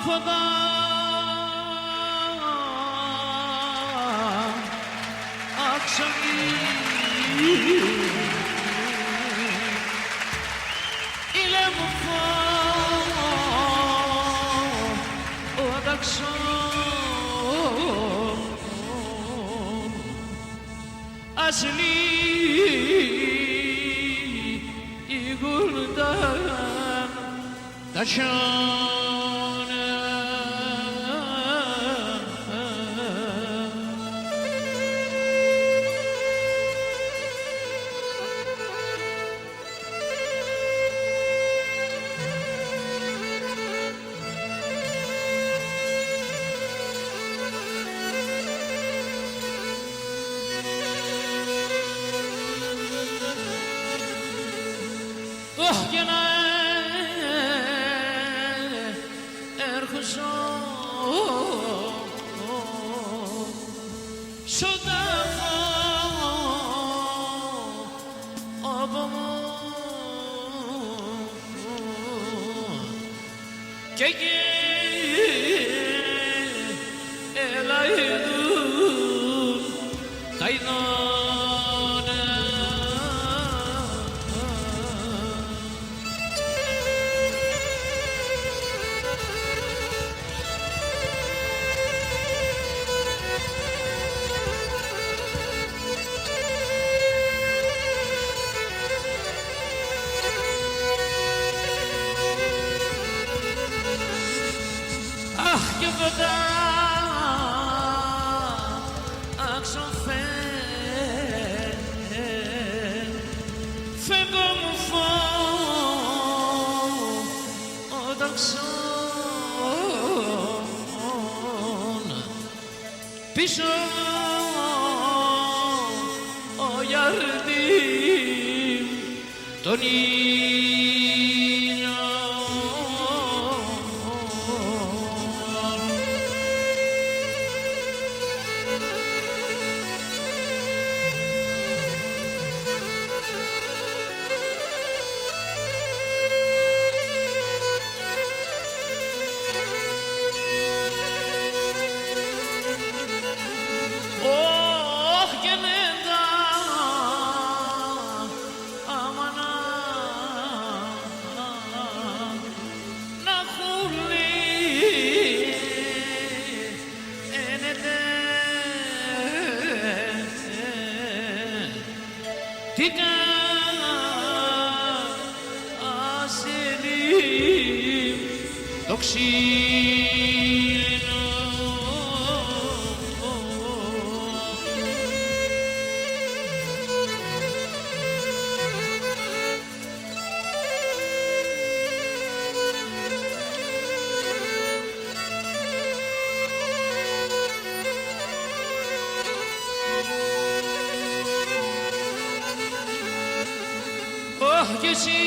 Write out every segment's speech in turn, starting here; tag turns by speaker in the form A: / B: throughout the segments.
A: فضا أقصني إلى مفاق وأقصن أصلي يقول دام تشانا احكنا ارخصون صدفا ابمون كي الايدون قيدون يبدا أقصن فين قوم فوق أقصن بيشون أو يرديم تونينا Tika aselim toksino que si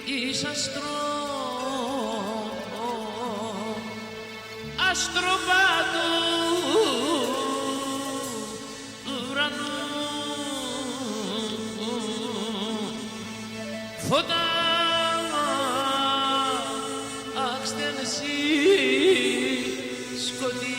A: είσαι άστρο πάντου ουρανού φωτά αξτένεση σκοτεινά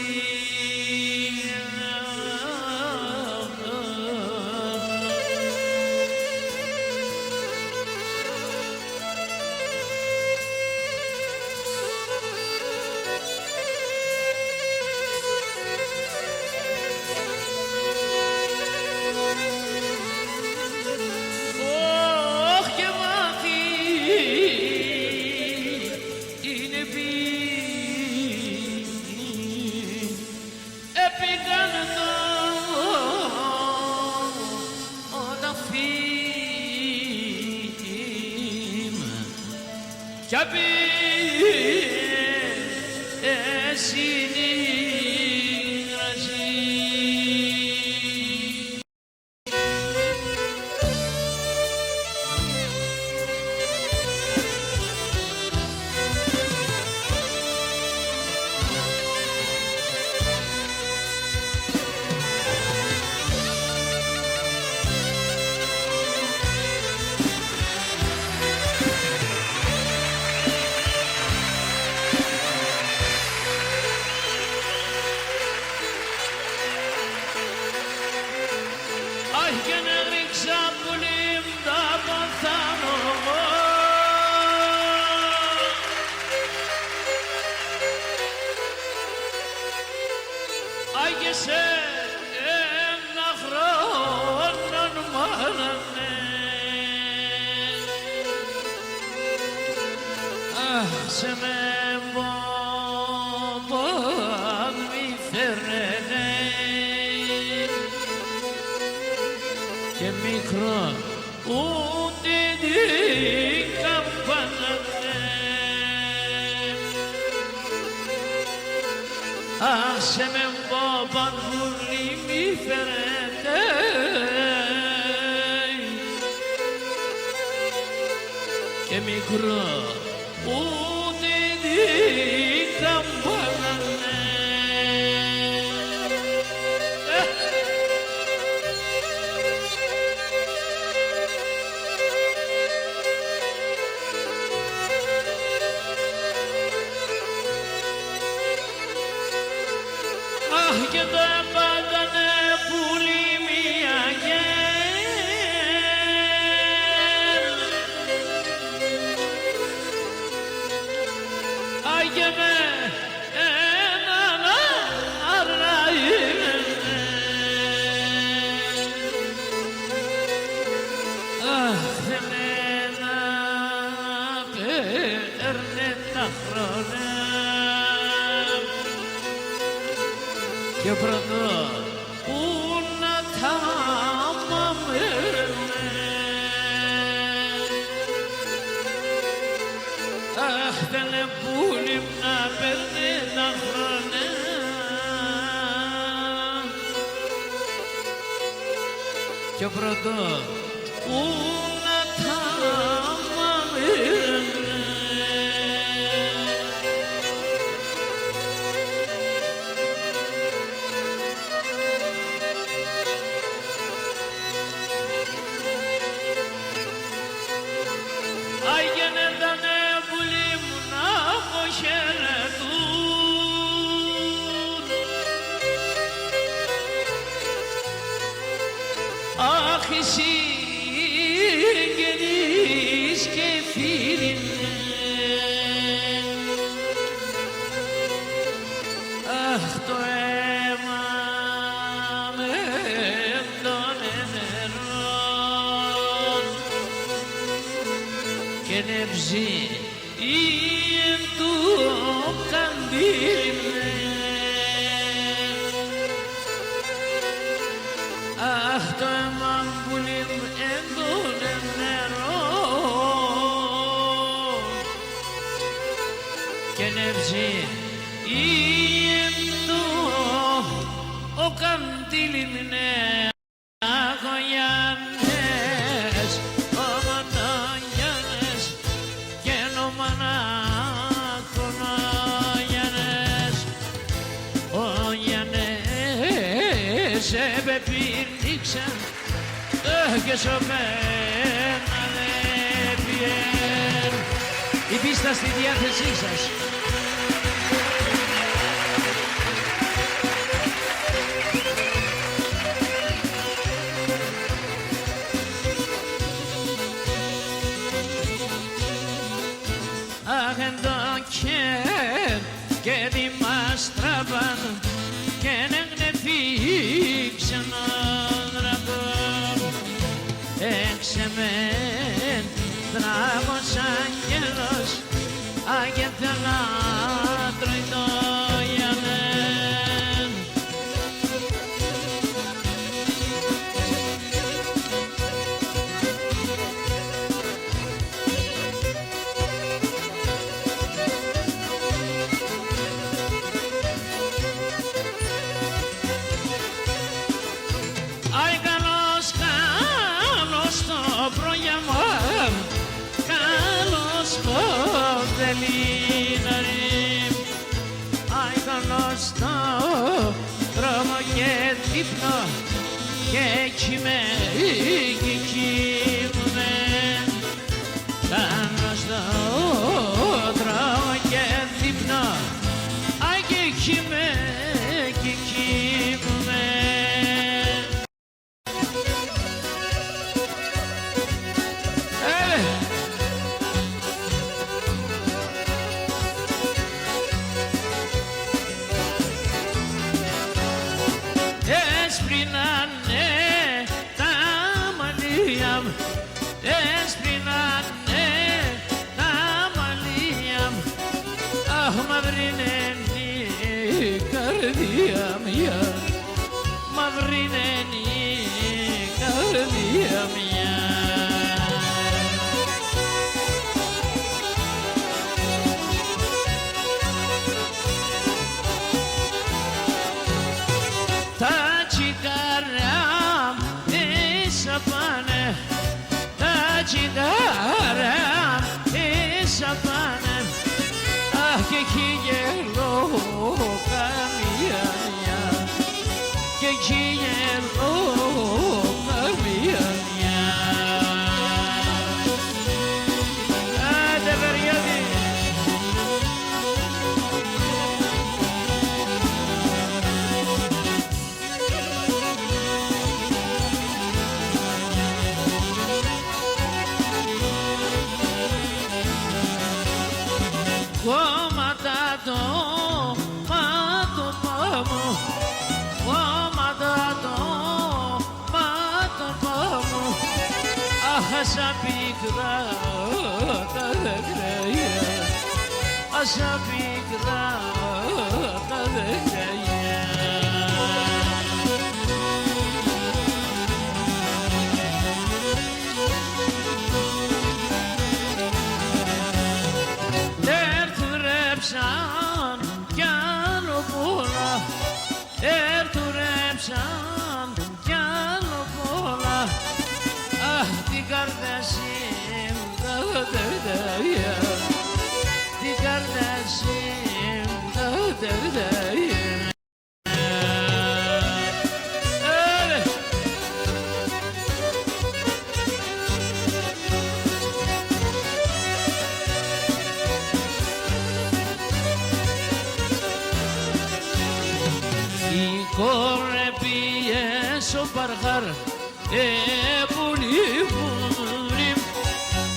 A: κι απέσυνη άσε με μπόμπον μη φέρνε και μικρό ούτε την καμπάνανε. Άσε με μπόμπον βουλή μη φέρνε και μικρό ούτε την καμπάνανε. Αχ και το επάντανε πουλί μία Άγιε με έναν αρραΐνε. Αχ, εμένα παίρνε τα χρόνια και πρώτο που να τα μαμέρνε. Αχ, δεν πουλί να παίρνει τα χρόνια και πρώτο που να τα μαμέρνε. Άγιενε δανε πουλί μου να αποχαιρετούν. Αχ, εσύ συγγενείς και φίλοι μου. Αχ, το αίμα με τον νερό και νευζή εν του καντήλι. Αχ, το αίμα πουλί μου εν το νερό και νευζή εν του ο καντήλι ναι. Αγωγιάνες, ομονόγιανες και νομανάκονόγιανες. Ο Γιάννες επεπήρνηξαν και σωπένα δεν πιέν. Η πίστα στη διάθεσή σας. Αχ, και τι μας τραβάν και να φύξαν ο δραγόν. Έξεμεν δράγος άγγελος αγεθελά τροϊτό για μεν. Άι καλώς το δρόμο και δείπνο και κοιμέ και κοιμούμε. Καλώς το δρόμο και δείπνο άι και κοιμέ και κοιμούμε. Έσπρινανε τα μαλλιά μου, έσπρινανε τα μαλλιά μου χιλιέλο καμία μια. Άντε Βεριάδη. Κόμματα το μάτωπα μου, κόμματα το μάτωπα μου, αχ σαν πικρά τα δέντρια, σαν πικρά τα δέντρια. Έρθουρεψαν κι άλλο πολλά, έρθουρεψαν κι άλλο πολλά, αχ την καρδασί μου τα δέντρια, την καρδασί μου τα δέντρια. Κόρε πιες ο παρχάρ, πουλί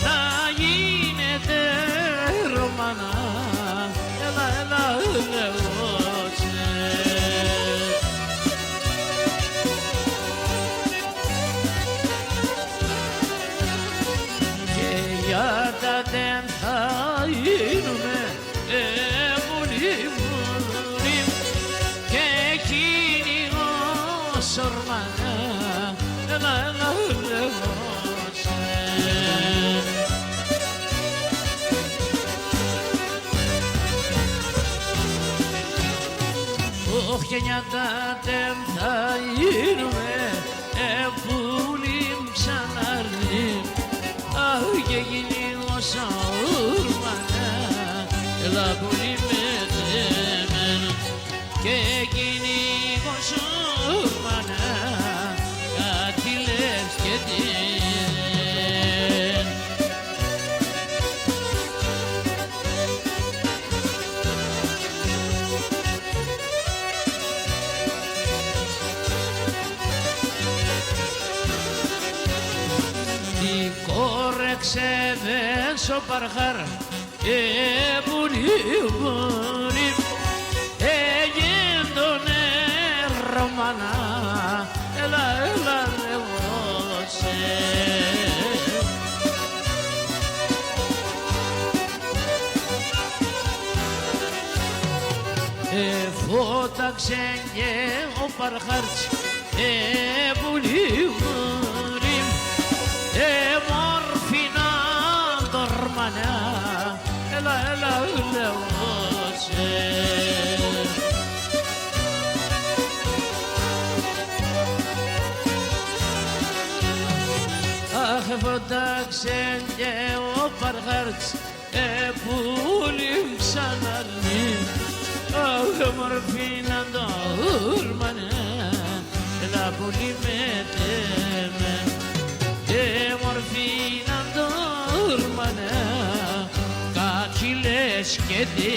A: να γίνεται Ρωμανά, έλα, έλα, λεγότσε. Και για τα δεν θα γίνουμε, πουλί και εκείνη σορμανά, έλα, έλα, λεγότσε. Ωχ και νιάτα θα γίνουμε, πουλί ξαναρνή, αχ και εκείνη σορμανά, έλα πουλί με τέμεν, και εκείνη σορμανά, κάτι λες και τι. Τι κόρεξε δες ο παρχάρ, πουλί, έγιντονε Ρωμανά, έλα, έλα, λεγότσε. Φώταξε και ο παρχάρτς, πουλί, μόρφινα το Ρωμανά, έλα, έλα, λεγότσε. Αχ, φώταξε και ο παρχάρτς, πουλί ξαναρνή, αχ, μορφίνα το Ρωμανά, έλα πουλί με τέμεν, μορφίνα το Ρωμανά, κάτι λες και τι.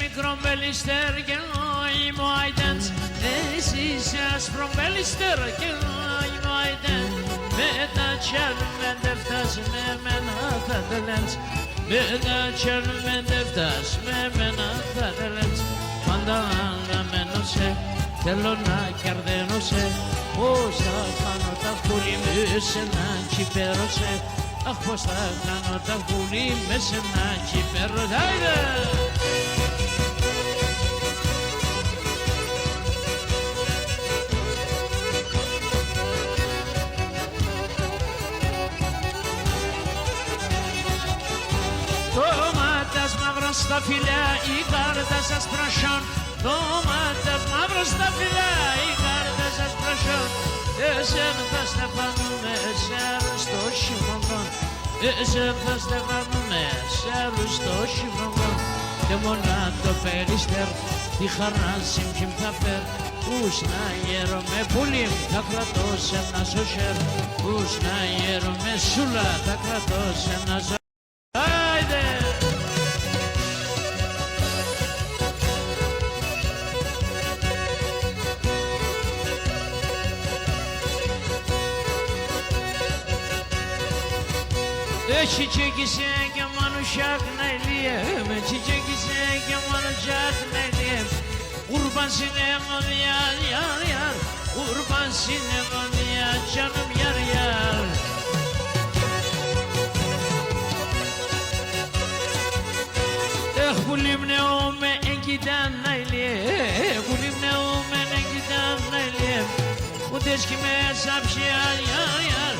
A: Μικρομπελιστέρ και είμαι ο Άιντεντς, εσύ είσαι ασπρομπελιστέρ και είμαι ο Άιντεντς. Με τα τσέλουμε δεν φτάσουμε με ένα θα τελέντς, με τα τσέλουμε δεν φτάσουμε με ένα θα τελέντς. Πάντα αναμένω σε, θέλω να κερδένω σε, πώς θα κάνω τα πουλί με σένα κυπέρωσε. Αχ, πως θα κάνω τα πουλί με σένα κυπέρωσε. Άιντε! Τομάτας μαύρος στα φιλιά, η κάρτα σας πρασιών. Τομάτας μαύρος στα φιλιά, η κάρτα σας πρασιών. Εσένα θα στεφανούμε σε αρρωστό χειμώνα. Εσένα θα στεφανούμε σε αρρωστό χειμώνα. Και μόνα το περιστέρ, τη χαρά σύμφιμ θα φέρ. Ούς να γέρω με πουλί, θα κρατώ σε ένα σωσέρ. Ούς να γέρω με σούλα, θα κρατώ σε ένα σωσέρ. Άιντε! Çiçekse keman uşak neyliyem, çiçekse keman uşak neyliyem. Kurban sinemam yar yar yar, kurban sinemam yar canım yar yar. Kulim ne ome enkiden neyliyem, kulim ne ome enkiden neyliyem. Udeş kime sapşi yar yar yar.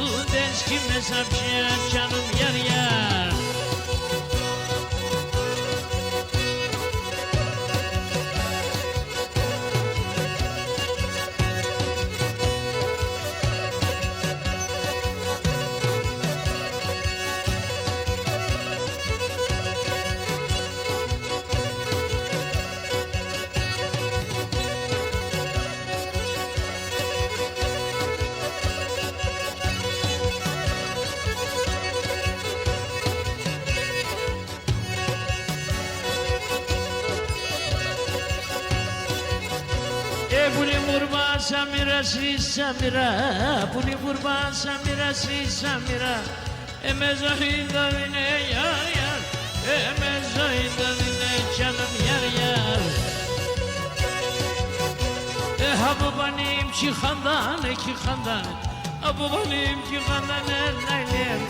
A: Udeş kime sapşiyan canım yar yar. Puli kurba samira si samira, puli kurba samira si samira. Emezohinda vine yar yar, emezohinda vine canım yar yar. Habu benim ki handan, ki handan. Habu benim ki handan neylem.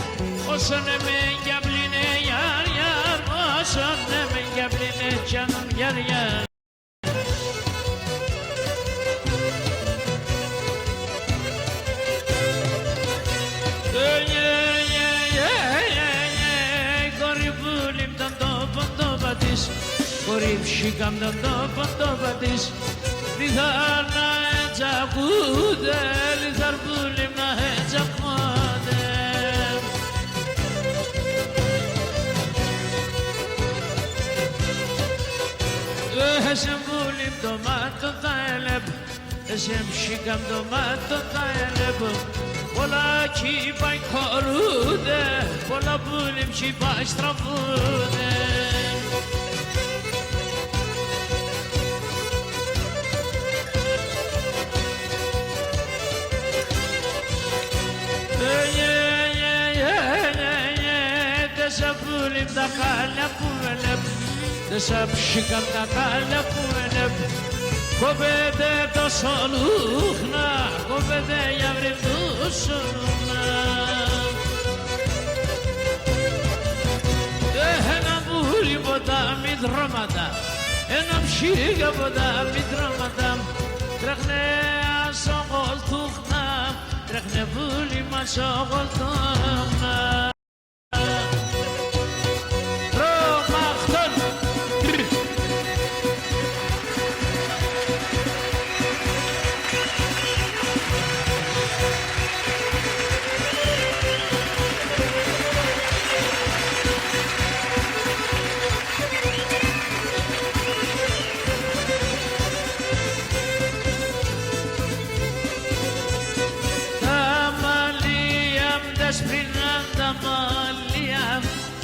A: O senemin gebline yar yar, o senemin gebline canım yar yar. Κορίμ σιγάμναν το παντόπα της. Λιθάρ να ετζακούτε, λιθάρ πουλίμ να ετζακούτε. Εσέμ πουλίμ το μάτω θα ελέπ, εσέμ σιγάμ το μάτω θα ελέπ. Πολλά κύπαι κορούτε, πολλά πουλίμ κύπαι στραφούτε. Desa pulim da kala puvelep, desa pşikam da kala puvelep. Kobede to soluhna, kobede yavrim dusuna. Enam pulim boda midramada, enam pşika boda midramada. Trakhne asogol tukhna, trakhne pulim asogol tukhna.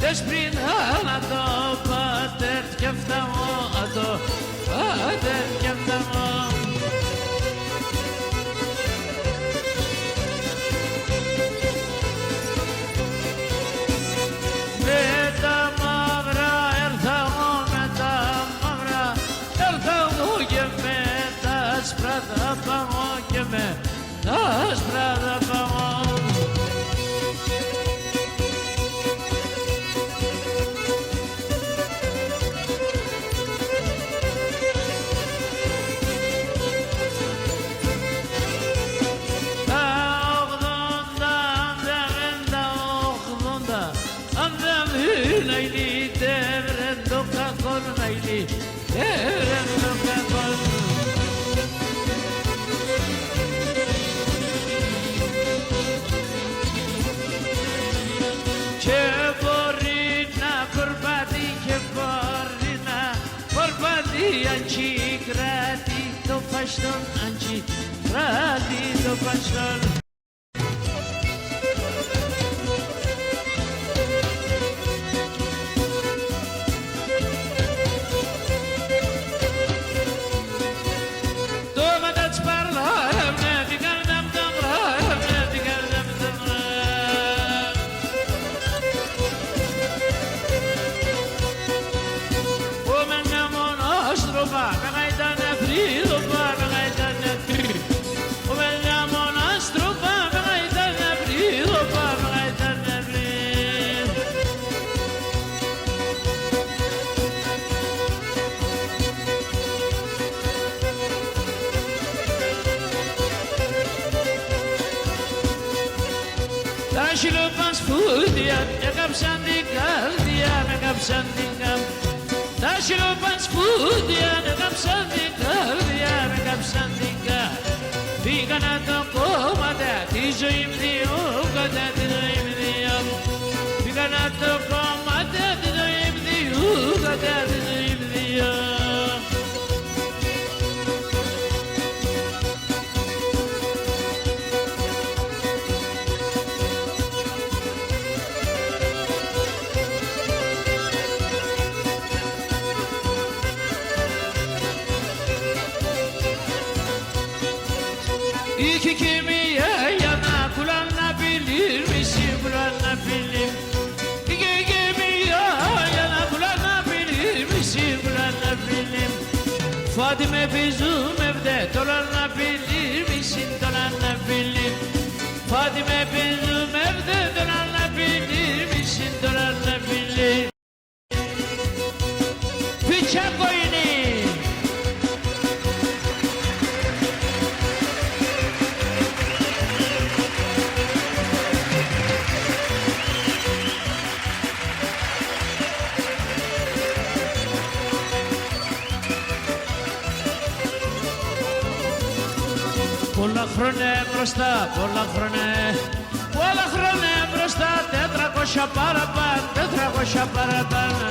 A: Desprin halato pater keftamo ato pater keftamo. Meta mavra erthamo meta mavra erthamo ke meta sprata pamo ke meta sprata. Israeli Eren kakol Και μπορεί να περπατεί και μπορεί να περπατεί αν τσι κράτη το παστόν αν τσι κράτη το παστόν Τα σιλοπάν σπούδια έκαψαν την καρδιά, έκαψαν την καρδιά. Τα σιλοπάν σπούδια έκαψαν την καρδιά, έκαψαν την καρδιά. Πήγανα το κόμματα τη ζωή μου δύο, κατά τη ζωή μου δύο. Πήγανα το κόμματα τη ζωή μου δύο, κατά τη ζωή μου δύο. Είχε και μία για να κουλάν να πειλήρ, μισή κουλάν να πειλήρ. Είχε και μία για να κουλάν να πειλήρ, μισή κουλάν να πειλήρ. Φάτι με πίζουμε βδε, τώρα να πειλήρ, μισή τώρα να πειλήρ. Φάτι με πίζουμε βδε, τώρα να πειλήρ, μισή τώρα να πειλήρ. Πιτσάκο είναι. Πολλά χρόνια μπροστά, πολλά χρόνια μπροστά, 400 παραπάνω, 400 παραπάνω.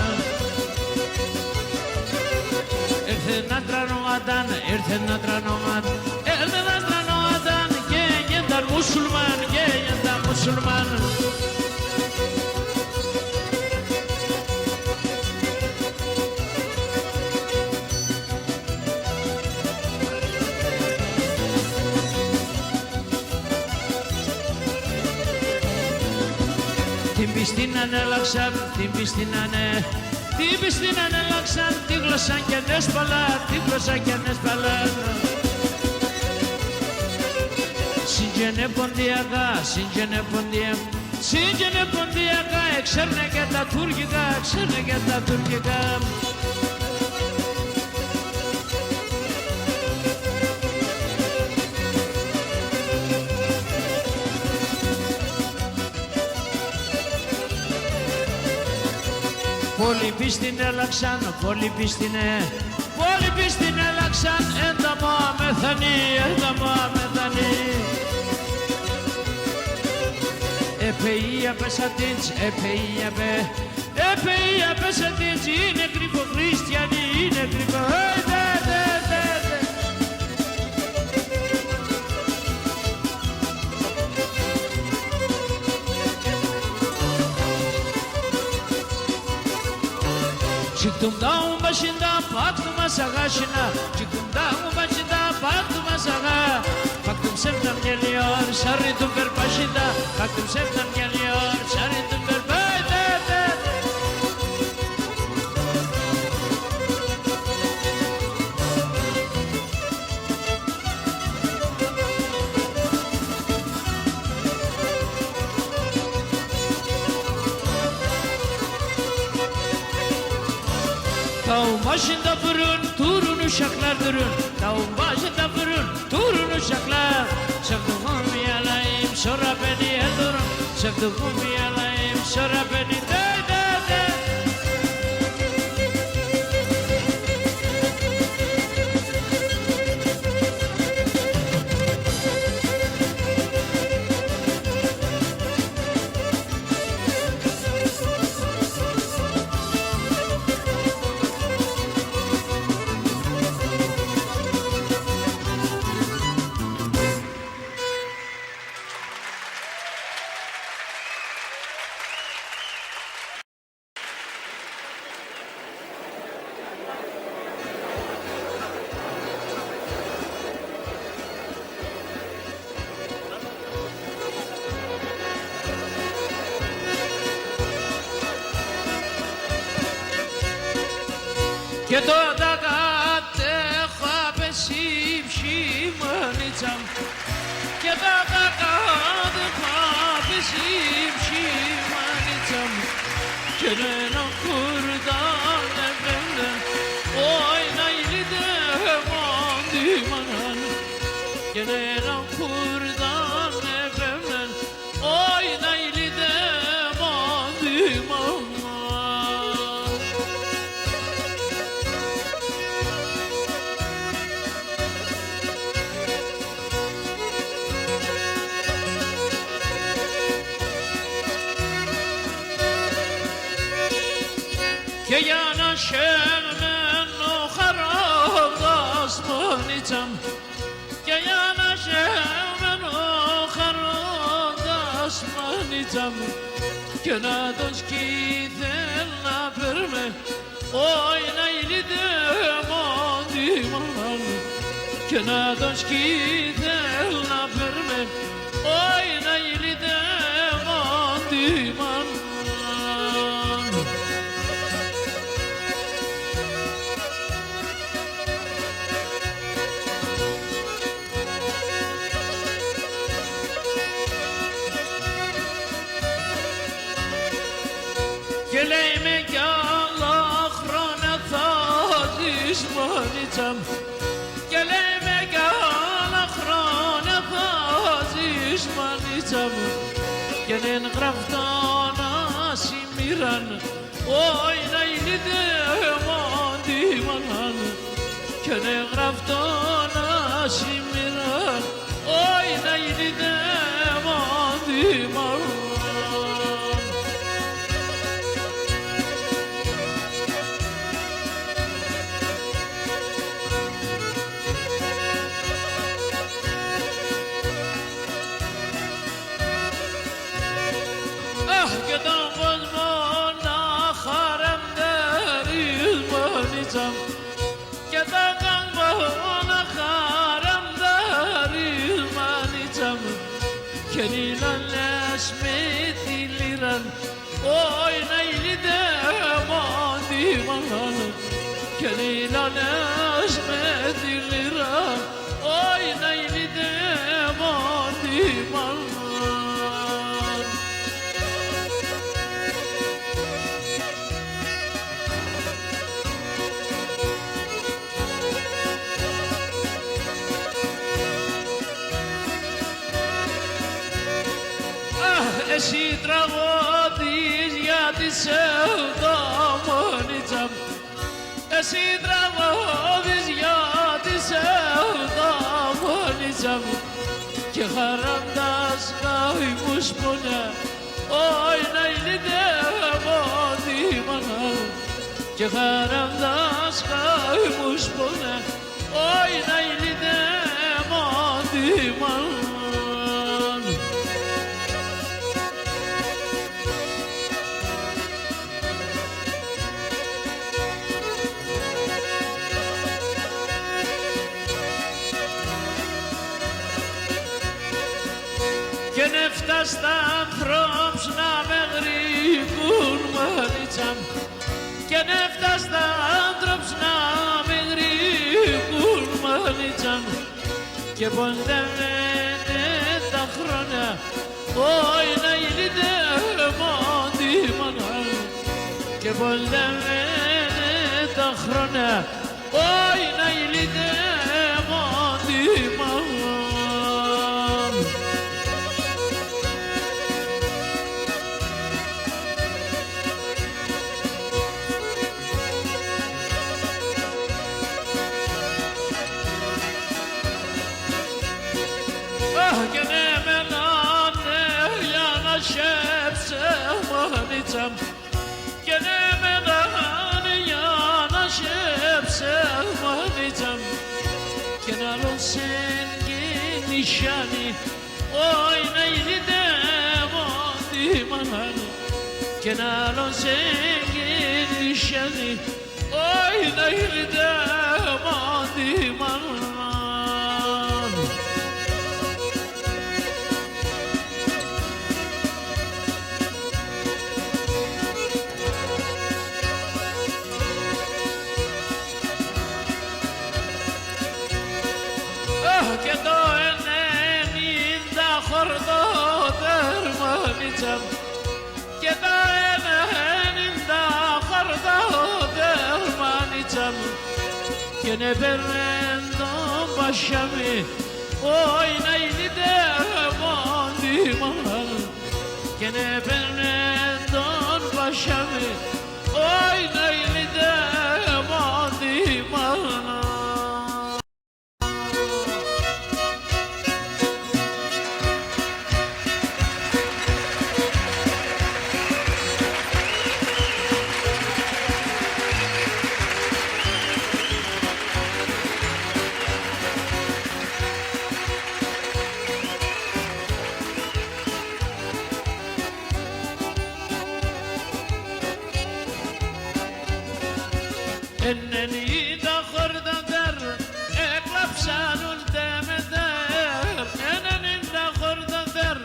A: Ήρθε να τρανόταν, ήρθε να τρανόταν, ήρθε να τρανόταν και γίνταν μουσουλμάν, και γίνταν μουσουλμάν. Την πίστη ανέλαξαν, την πίστη ανέλαξαν, τη γλώσσα κι ανέσπαλαν, τη γλώσσα κι ανέσπαλαν. Συγγενε ποντιακά, συγγενε ποντιακά, ξέρνε και τα τουρκικά, ξέρνε και τα τουρκικά. Πολλοί πίστην έλαξαν, πολλοί πίστην έλαξαν, ένταμα μεθανή, ένταμα μεθανή. Επεΐα πεσατίντς, επεΐα πεσατίντς, είναι κρυφό χριστιανοί, είναι κρυφό, Çıktım dağın başında baktım aşağı şına. Çıktım dağın başında baktım aşağı. Baktım sevdam geliyor şarjım ver başında. Baktım sevdam geliyor şarjım ver başında. Dağın başında fırın, turun uşaklar durun. Dağın başında fırın, turun uşaklar. Sevduğumu yalayım, sonra beni öldürün. Sevduğumu yalayım, sonra beni και το κατέχω απέσει ψημανίτσαμ και το κατέχω απέσει ψημανίτσαμ και ένα κουρδάν επέντε όι να ηλίτε μοντήμαναν και ένα κουρδάν επέντε όι να ηλίτε μοντήμαναν. Και για να σέρνω χαρόντας μόνιτσαμ και για να σέρνω χαρόντας μόνιτσαμ και να τον σκήθελ να περνέ όι να ηλίτε μοντήμαν και να τον σκήθελ να περνέ όι να ηλίτε μοντήμαν. Και λέει με κι άλλα χρόνια θα ζεις μόνιτσαμ και λέει με κι άλλα χρόνια θα ζεις μόνιτσαμ και νεν γραφτό να σημείραν όι να ηλίτε μοντήμαναν και νεν γραφτό να σημείραν όι να ηλίτε μοντήμαναν. Και τον κόσμο να χαρεμτερείς μόνιτσαμ και τον κόσμο να χαρεμτερείς μόνιτσαμ και να λες με τη λίραν όι να ηλίτε μοντήμαναν και να λες με τη λίραν όι να ηλίτε μοντήμαναν. Εσύ τραγωδείς γιατί σε το μόνιτσαμ εσύ τραγωδείς γιατί σε το μόνιτσαμ και χαραντάς καημούς πονέ όι να ηλίτε μοντήμαναν και χαραντάς καημούς πονέ όι να ηλίτε μοντήμαναν. Και νεφτά στα ανθρώπους να με γρήγουν μόνιτσαμ και νεφτά στα ανθρώπους να με γρήγουν μόνιτσαμ και ποντεμένε τα χρόνια όι να ηλίτε μοντήμαναν και ποντεμένε τα χρόνια όι να ηλίτε μοντήμαναν. Και ναι μενάνε για να σκέψε μόνιτσαμ και ναι μενάνε για να σκέψε μόνιτσαμ και να ρωσέν και νησιάνι όι να ηλίτε μοντήμαναν και να ρωσέν και νησιάνι όι να ηλίτε μοντήμαναν. μάνιτσα και τα 90 χαρτά δερμάνιτσα και ne περνέντον πασιάμι όι να είναι δερμάντημαν και ne περνέντον πασιάμι όι να είναι δερμάντημαν. Ενενήντα χορδατέρ έκλαψαν ούλτε με τέρ. Ενενήντα χορδατέρ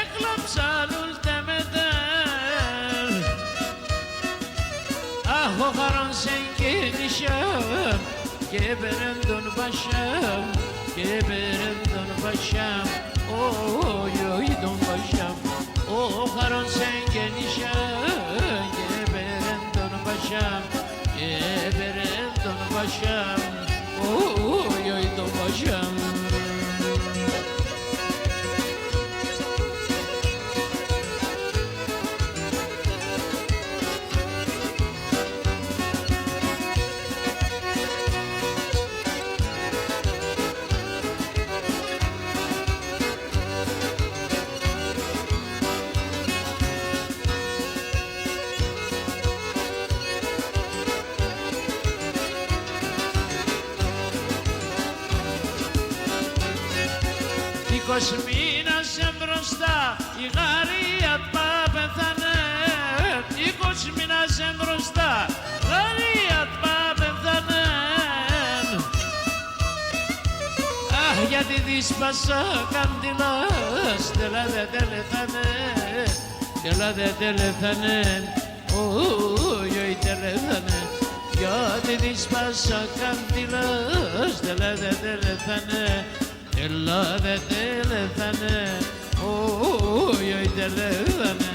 A: έκλαψαν ούλτε με τέρ. Αχ, ο χαρόν σε εγκίνησαν και πέραν τον Πασιάμ και πέραν τον Πασιάμ όι τον Πασιάμ. Ο χαρόν σε εγκίνησαν και πέραν τον Πασιάμ Eberen don başam, oy oy don başam. Μήνας μπροστά η Γαρία πέθανε. 20 μήνας μπροστά Γαρία πέθανε. Αχ, γιατί τη σπάσα καντήλα στέλα δεν τελεθάνε. Στέλα δεν τελεθάνε. Όι όι τελεθάνε. Γιατί τη σπάσα καντήλα στέλα δεν τελεθάνε. Ella de telefane, oy oy telefane.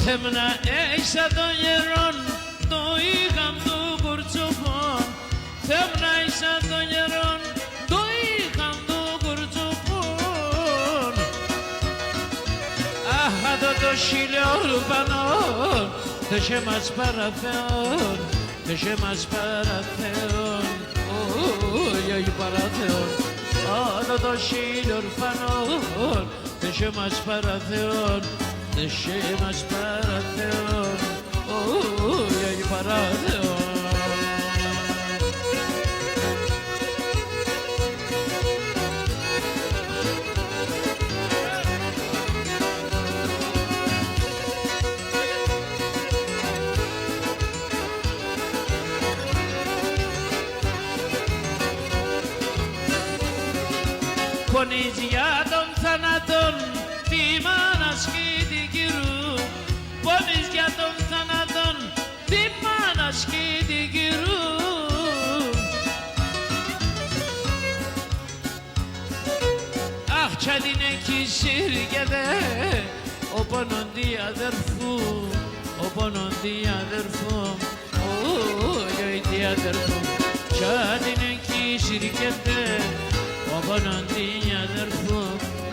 A: Θέμνα έξα των γερών το είχαν του κουρτσοπών. Θέμνα έξα των γερών το είχαν του κουρτσοπών. Αχ, εδώ το χιλιόρφανον τεσέ μας παραθέων, τεσέ μας παραθέων, όι όι παραθέων. Εδώ το χιλιόρφανον τεσέ μας παραθέων, τεσέ μας παραθέων, όι όι παραθέων. Πονείς για τον θάνατον τη μάνας και την κυρού. Πονείς για τον θάνατον τη μάνας και την κυρού. Αχ, κι αν είναι κι σύρκεται ο πονοντή αδερφού, ο πονοντή αδερφού, όι όι τι αδερφού. Κι αν είναι κι σύρκεται ο πονοντή αδερφό,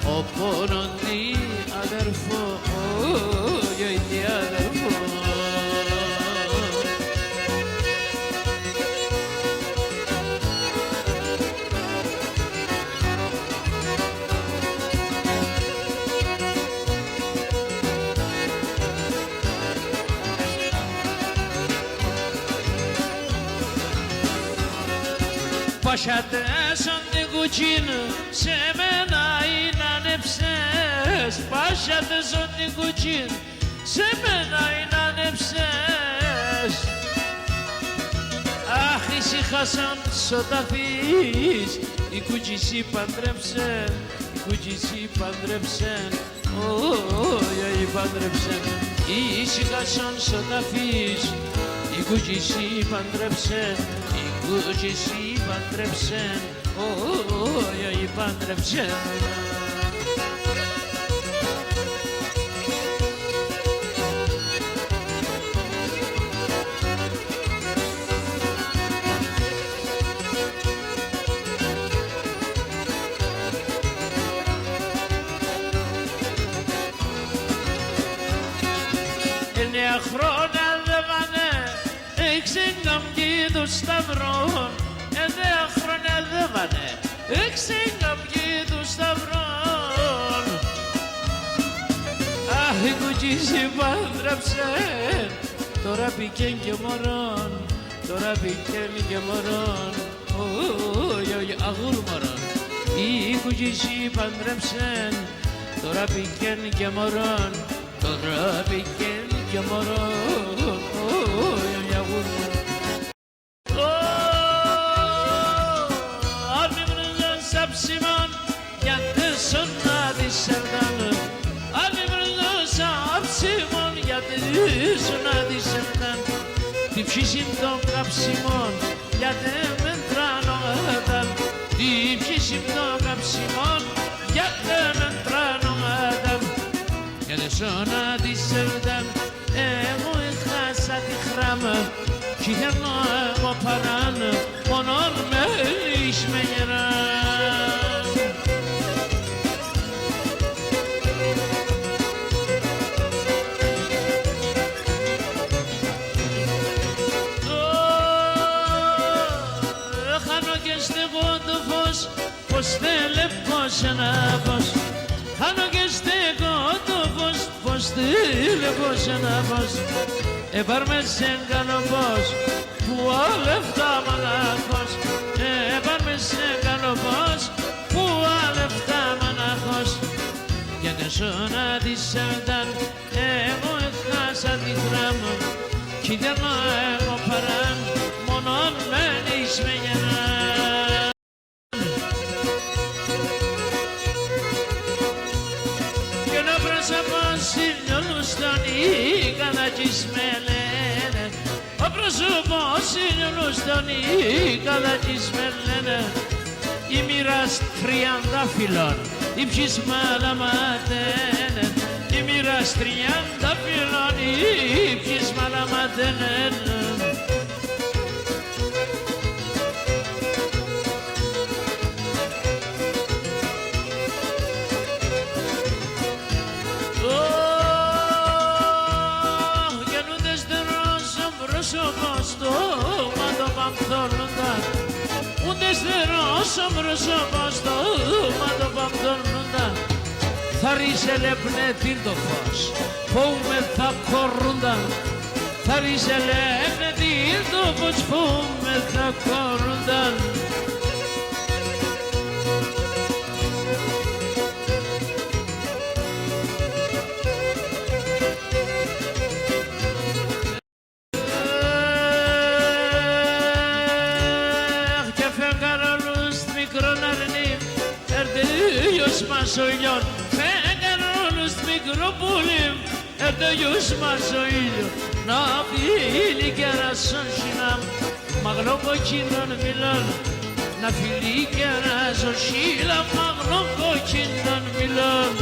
A: ο πονοντή αδερφό, όι όι τι αδερφό. Πασάτες αν την κουτσίνου σε μένα είναι ανεψές. Πασάτες αν την κουτσίνου σε μένα είναι ανεψές. Αχ, ησυχάσαν σωταφείς η κουτσισή παντρέψεν, η κουτσισή παντρέψεν, οι παντρέψεν, ήσυχασαν στο ταφής, η κουτσισή παντρέψεν, η κουτσισή παντρέψεν, οι παντρέψεν. Εννέα χρόνια δεύανε, εξεγκαμκή του σταυρών. Εννέα χρόνια δεύανε, εξεγκαμκή του σταυρών. Αχ, η κουτσίση παντρέψεν, τώρα πηκέν και μωρών, τώρα πηκέν και μωρών, αγούρ μωρών. Η κουτσίση παντρέψεν, τώρα πηκέν και μωρών, τώρα πηκέν και μωρών, αγούρ μωρών. Αν μη βρίζαν σαν ψημόν, γιατί σώνα δισερδάν. Αν μη βρίζαν σαν ψημόν, γιατί σώνα δισερδάν. Τι ψήσιν των καψιμών, γιατί μετράνω γάταν. Τι ψήσιν των καψιμών, γιατί μετράνω γάταν. Γιατί σώνα δισερδάν, εγώ έχασα τη χράμα. Κι θέλω εγώ παράν, μόνον με με γεράν. Χάνω και στεγώ το φως, πως θέλεπος ένα φως. Χάνω και στεγώ το φως, πως θέλεπος ένα φως. Επάρμε σε κάνω πως, που λεφτά μονάχος. Επάρμε σε κάνω πως, που λεφτά μονάχος. Γιατί σώνα δισερδάν, εγώ έχασα τη γράμμα. Κι θέλω εγώ παράν, μόνον μένεις με γεννάν. Και να πρόσωπο σύνολους τον ικανακής με λένε. Ο πρόσωπος σύνολους τον ικανακής με λένε. Η μοίρας 30 φυλών, η ψήσμα λαματένε. Η μοίρας 30 φυλών, η ψήσμα λαματένε. Στο μάτωπα πτώνοντα, ούτε στερώσω πρόσωπο στο μάτωπα πτώνοντα. Θα ρίζελε πνεύει το φως, φοβούμε θα κορούντα. Θα ρίζελε πνεύει το φως, φοβούμε θα κορούντα. Ο ήλιος φέγγαν όλους μικροπούλοι, έρθε ο γιος μας ο ήλιος να φίλει κεράσον σινάμ. Μαγλό κοκκίνον μιλών, να φίλει κεράσον σίλα, μαγλό κοκκίνον μιλών.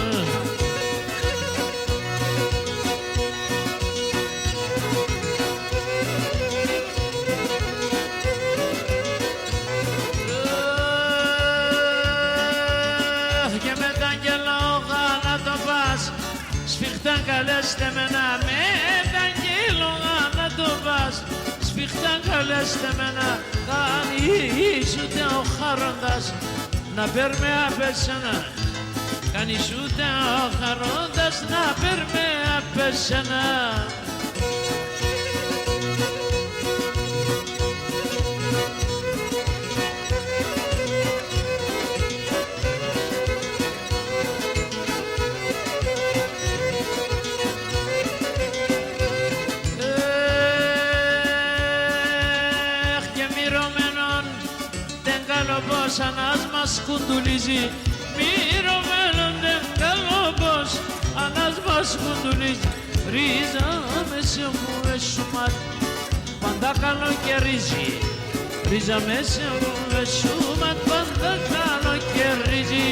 A: Σφιχτά καλέστε μένα με τα γέλογα να το πας. Σφιχτά καλέστε μένα κανείς ούτε ο χαρόντας να παίρνει απέσαινα. Κανείς ούτε ο χαρόντας να παίρνει απέσαινα. Πως ανάσμα μας κουντουλίζει, μυρωμένο δεν καλόπος, άνας μας κουντουλίζει, ρίζα μέσα μου εσωμάτ, πάντα καλοκαιρίζει, ρίζα μέσα μου εσωμάτ, πάντα καλοκαιρίζει.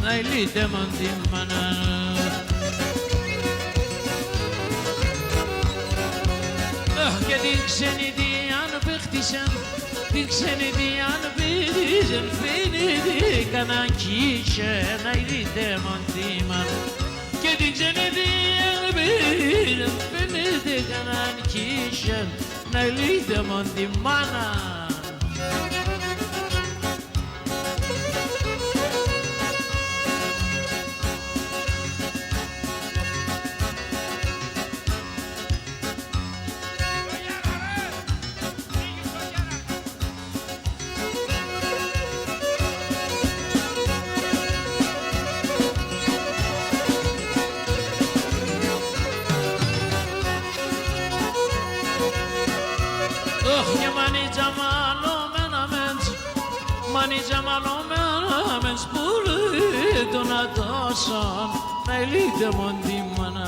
A: Naili demandim bana. Και την ξένη διάν παίχτησαν, την ξένη διάν πήριζαν, φαίνεται να κύσαι, naili demandim bana. Και την ξένη διάν πήριζαν, φαίνεται να κύσαι, naili demandim bana. Manija malomen spule donatosan naili demandim bana.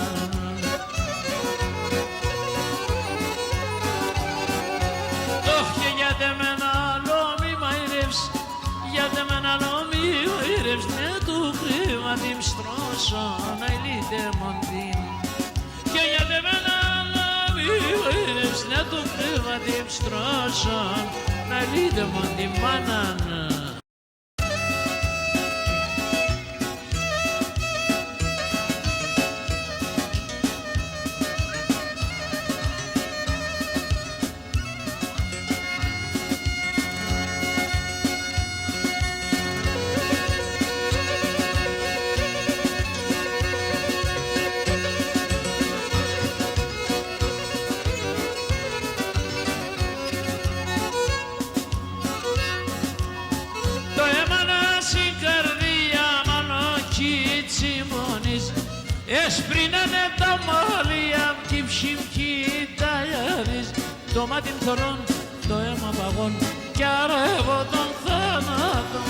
A: Και για μένα λόγι μαϊρεύς, για μένα λόγι μαϊρεύς, ναι του χρήμα την στρώσαν naili demandim. Και για μένα λόγι μαϊρεύς, ναι του χρήμα την στρώσαν naili demandim bana. Έσπρινανε τα μάλια κι ψυχή τα ιαρίζ, το μάτι μθωρών, το αίμα παγών κι αρεύω τον θάνατο.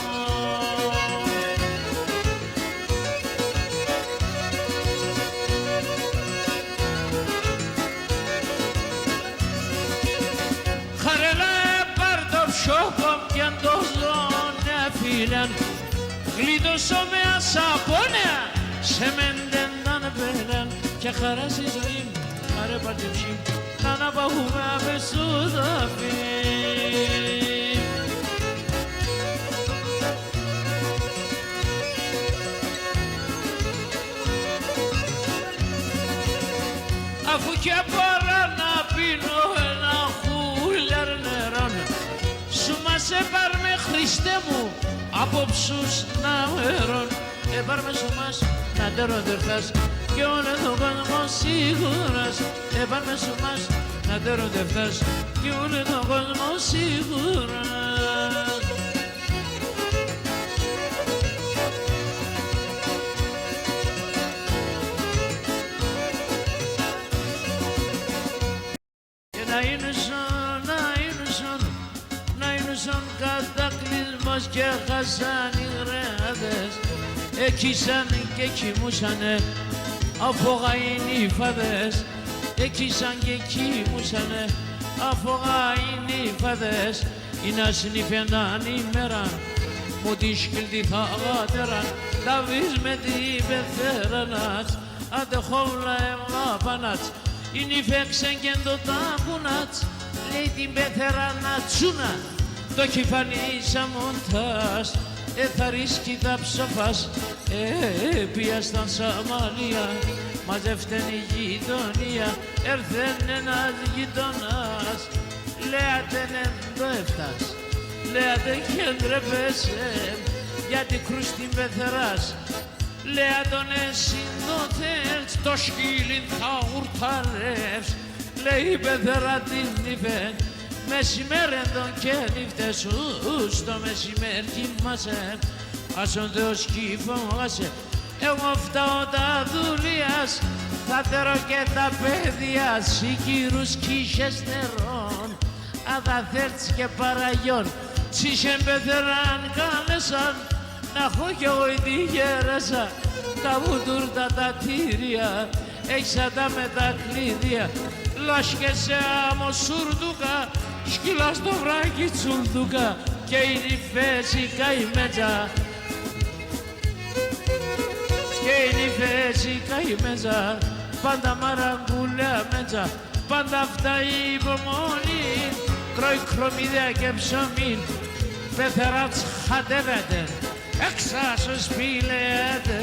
A: Χαρελέ πάρ' το ψόκο κι αν το ζώνε φίλεν, γλίτωσο με ασαπώνια, σε μεντεν και χαράσει η ζωή μου, άρε παρτεψή, να αναπαγούμε απεσούδαφη. Αφού και μπορώ να πίνω ένα χούλιαρ νερόν, σου μας έπαρμε Χριστέ μου, απόψους να μερών, έπαρμε σου μας να τεροντερθάς, κι όλο τον κόσμο σίγουρας, έπαρμε σου μας να τεροντερθάς, κι όλο τον κόσμο σίγουρας. Και να είναι σαν κατακλυσμός και χάσαν οι γράδες, έκυσαν και κοιμούσανε, αφογαΐν οι φαδές, έκυσαν και κοιμούσανε, αφογαΐν οι φαδές, ή να συνήφαιναν ημέρα, μου τη σκυλτή θα γάτεραν, τα βεις με την πεθέρανατς, αντεχόλα εμάπανατς, ή νυφέξεν και το τάπουνατς, λέει την πεθερανατσούνα, το κεφανίσα μοντάς, θα ρίσκει τα ψοφάς, πιάσταν Σαμαλία, μαζεύτεν η γειτονία, έρθεν ένας γειτονάς, λέατεν εν το έφτας, λέατε και ντρέπεσαι, γιατί κρούς την πεθεράς, λέει τον εσύ το θέλεις, το σκύλιν θα ουρταρεύς. Λέει η πεθερά την είπε, μεσημέρι τον και νύχτες σου στο μεσημέρι κοιμάσαι. Ας ο Θεός κυφώμασε, εγώ φτάω τα δουλειάς, θα τέρω και τα παιδιά, σικύρους κοίχες νερών. Αν θα θέλεις και παραγιόν, τσίσεν πεθεράν κάλεσαν, να έχω κι εγώ τη γέρασα, τα βουντούρτα τα τύρια, έξατα με τα κλειδία. Λάσκε σε άμμο σουρδούκα, σκύλα στο βράκι τσουρδούκα, και είναι η φέση καημέτσα. Και είναι η φέση καημέτσα, πάντα μαραγκούλια μέτσα, πάντα αυτά η υπομονή, τρώει κρομίδια και ψωμί, πεθερά τσχατεύεται, έξα σου σπήλεται,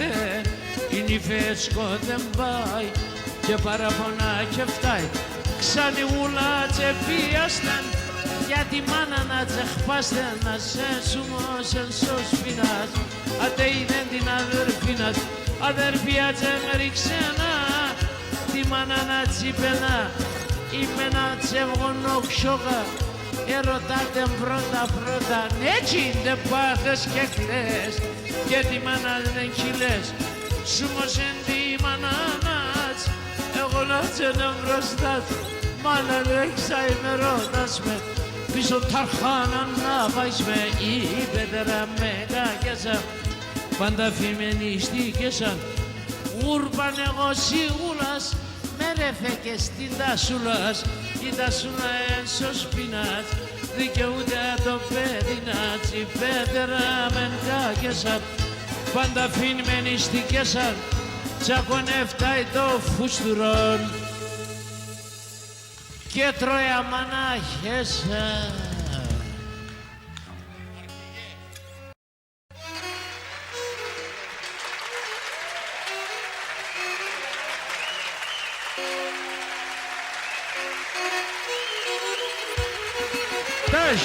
A: είναι η φέσκο δεν πάει, και παραπονά και φτάει, ξανιούλα τσεπίασταν, για τη μάνα να τσεχπάστε, να σε σουμώσεν στο σπινάς, άτε είδεν την αδερφίνας, αδερφία τσεμεριξένα, τη μάνα να τσιπενά, είμαι να τσεβγονοξόκα, ερωτάτε πρώτα, έτσι δεν πάθες και κλαις, και τη μάνα δεν χιλές, σούμωσεν τη μάνα μας, εγώ να τσένε μπροστά, μάνα δεν ξαημερώτας με, πίσω ταρχάνα να πάεις με, η πέτερα με κάκιασα, πάντα φημένοι στήκεσαν, ούρπαν εγώ σίγουλας, με ρεφε και στην τασούλας, η τασούλα ένσω σπινάς, δικαιούται το παιδί να τσι, πέτερα με κάκιασαν, πάντα φημένοι στήκεσαν, τσακωνεύταει το φουστουρόν και τρώει αμανάχεσα. Τες!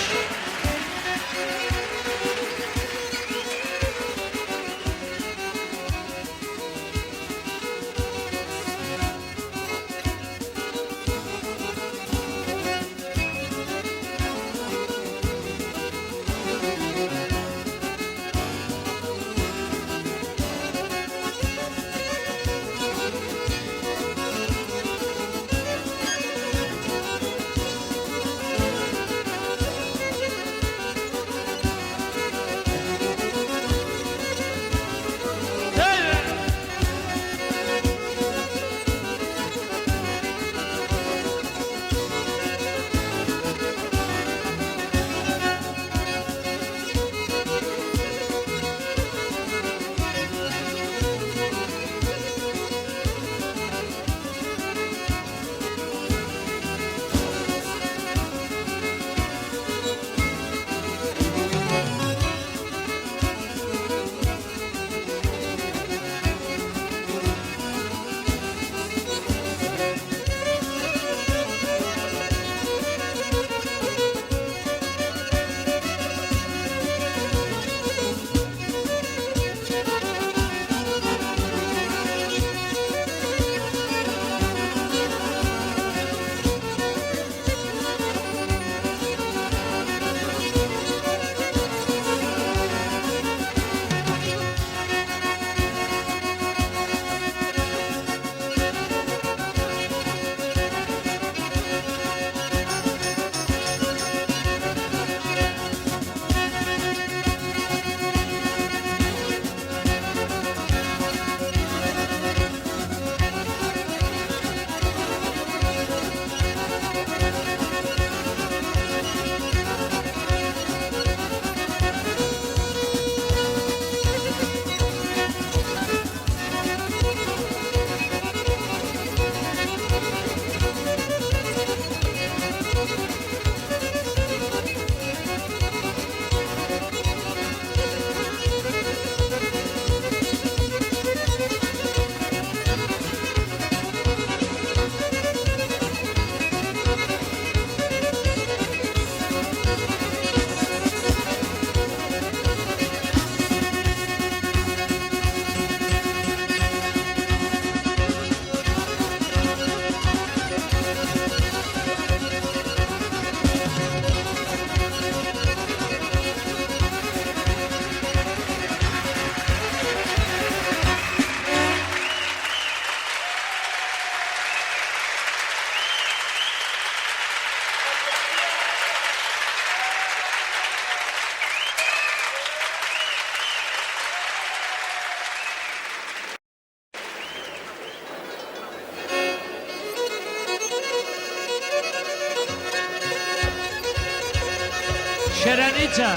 A: Şerenita